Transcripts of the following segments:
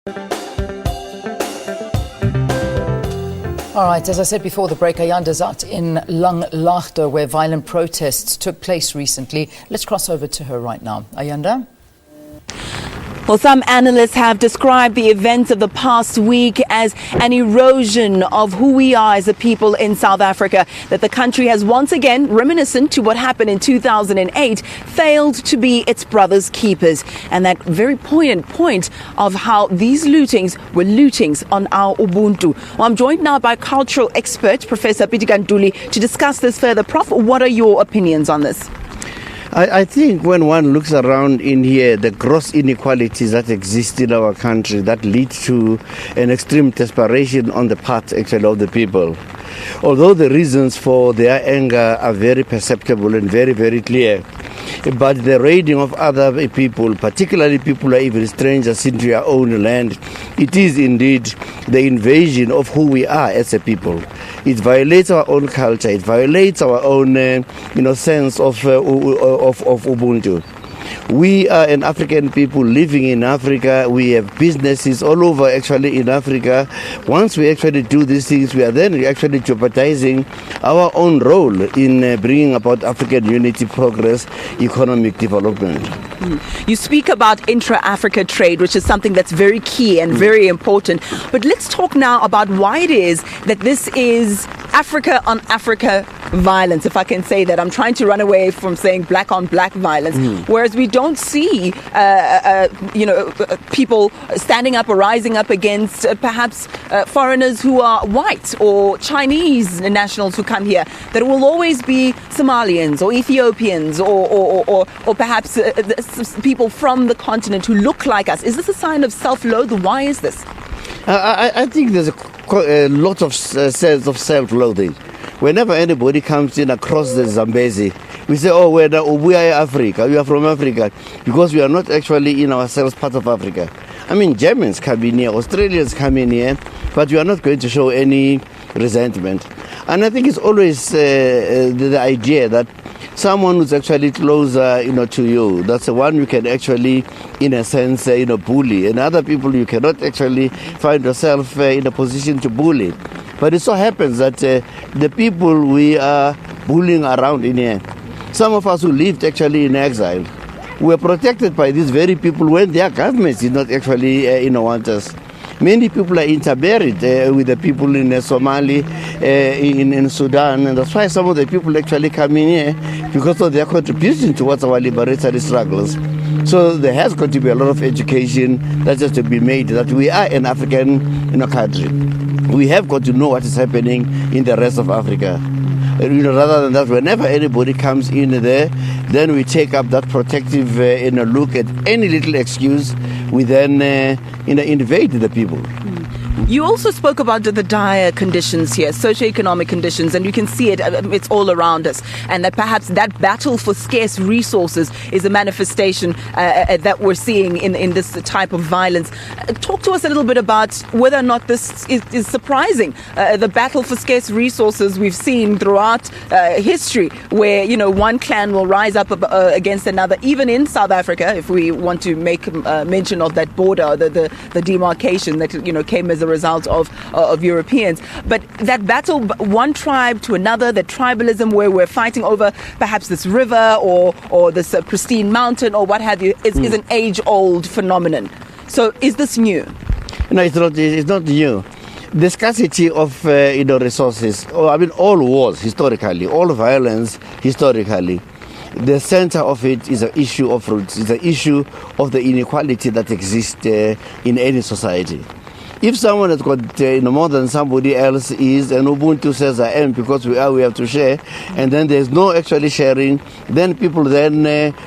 All right, as I said before the break, Ayanda's out in Langlaagte, where violent protests took place recently. Let's cross over to her right now. Ayanda? Well, some analysts have described the events of the past week as an erosion of who we are as a people in South Africa, that the country has once again, reminiscent to what happened in 2008, failed to be its brother's keepers. And that very poignant point of how these lootings were lootings on our Ubuntu. Well, I'm joined now by cultural expert, Professor Pitikantuli, to discuss this further. Prof, what are your opinions on this? I think when one looks around in here, the gross inequalities that exist in our country that lead to an extreme desperation on the part actually of the people. Although the reasons for their anger are very perceptible and very, very clear, but the raiding of other people, particularly people who are even strangers into your own land, it is indeed the invasion of who we are as a people. It violates our own culture. It violates our own, sense of Ubuntu. We are an African people living in Africa. We have businesses all over actually in Africa. Once we actually do these things, we are then actually jeopardizing our own role in bringing about African unity, progress, economic development. You speak about intra-Africa trade, which is something that's very key and very important. But let's talk now about why it is that this is Africa on Africa violence, if I can say that. I'm trying to run away from saying black on black violence, whereas we don't see, people standing up or rising up against perhaps foreigners who are white or Chinese nationals who come here. That it will always be Somalians or Ethiopians or perhaps people from the continent who look like us. Is this a sign of self-loathing? Why is this? I think there's a lot of sense of self-loathing. Whenever anybody comes in across the Zambezi, we say, we are Africa, we are from Africa, because we are not actually in ourselves part of Africa. I mean, Germans come in here, Australians come in here, but we are not going to show any resentment. And I think it's always the idea that someone who's actually closer, to you, that's the one you can actually, in a sense, bully. And other people you cannot actually find yourself in a position to bully. But it so happens that the people we are bullying around in here, some of us who lived actually in exile, were protected by these very people when their governments did not actually, want us. Many people are interburied with the people in Somalia, in Sudan, and that's why some of the people actually come in here because of their contribution towards our liberatory struggles. So there has got to be a lot of education that has to be made, that we are an African country. We have got to know what is happening in the rest of Africa. Rather than that, whenever anybody comes in there, then we take up that protective look at any little excuse. We then invade the people. You also spoke about the dire conditions here, socioeconomic conditions, and you can see it, it's all around us. And that perhaps that battle for scarce resources is a manifestation that we're seeing in this type of violence. Talk to us a little bit about whether or not this is surprising. The battle for scarce resources we've seen throughout history, where, one clan will rise up against another, even in South Africa, if we want to make mention of that border, the demarcation that, came as a result of Europeans. But that battle, one tribe to another, that tribalism where we're fighting over perhaps this river or this pristine mountain or what have you, is an age-old phenomenon. So is this new? No, it's not new. The scarcity of resources, all wars historically, all violence historically, the center of it is an issue of roots. It's an issue of the inequality that exists in any society. If someone has got more than somebody else is, and Ubuntu says I am because we have to share, and then there's no actually sharing, then people then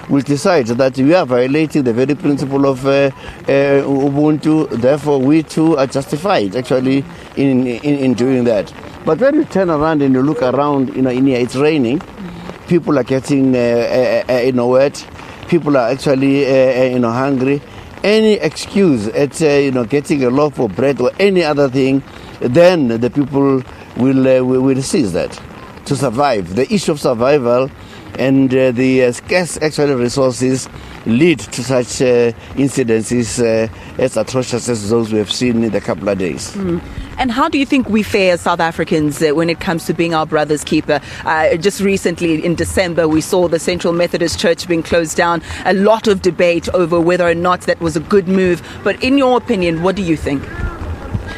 will decide that we are violating the very principle of Ubuntu, therefore we too are justified actually in doing that. But when you turn around and you look around, in here it's raining, people are getting wet, people are actually hungry. Any excuse at getting a loaf of bread or any other thing, then the people will seize that to survive. The issue of survival and the scarce actual resources lead to such incidences as atrocious as those we have seen in the couple of days. And how do you think we fare as South Africans when it comes to being our brother's keeper? Just recently in December, we saw the Central Methodist Church being closed down. A lot of debate over whether or not that was a good move. But in your opinion, what do you think?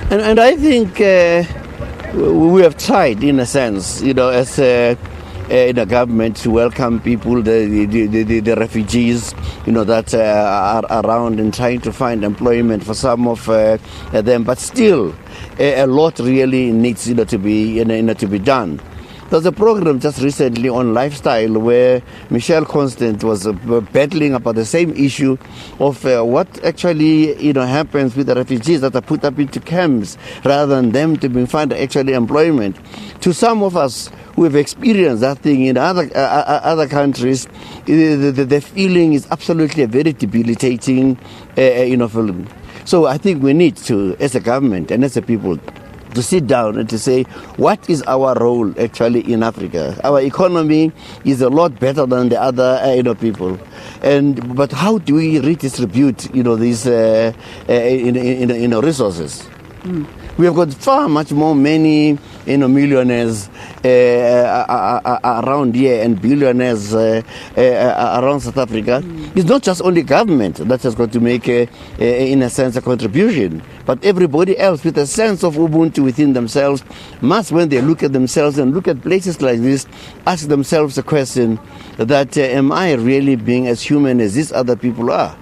And I think we have tried, in a sense, as in a government to welcome people, the refugees, that are around and trying to find employment for some of them. But still, a lot really needs to be done. There's a program just recently on lifestyle where Michelle Constant was battling about the same issue of what actually happens with the refugees that are put up into camps rather than them to be find actually employment. To some of us who have experienced that thing in other countries, the feeling is absolutely a very debilitating feeling. So I think we need to, as a government and as a people, to sit down and to say, what is our role actually in Africa? Our economy is a lot better than the other people, but how do we redistribute these resources? We have got far much more many millionaires around here and billionaires around South Africa. It's not just only government that has got to make, in a sense, a contribution, but everybody else with a sense of Ubuntu within themselves must, when they look at themselves and look at places like this, ask themselves a question that, am I really being as human as these other people are?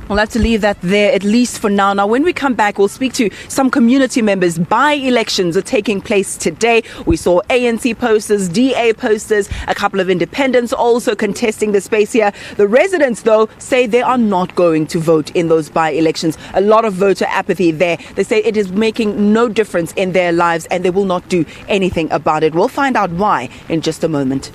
We'll have to leave that there, at least for now. Now, when we come back, we'll speak to some community members. By-elections are taking place today. We saw ANC posters, DA posters, a couple of independents also contesting the space here. The residents, though, say they are not going to vote in those by-elections. A lot of voter apathy there. They say it is making no difference in their lives and they will not do anything about it. We'll find out why in just a moment.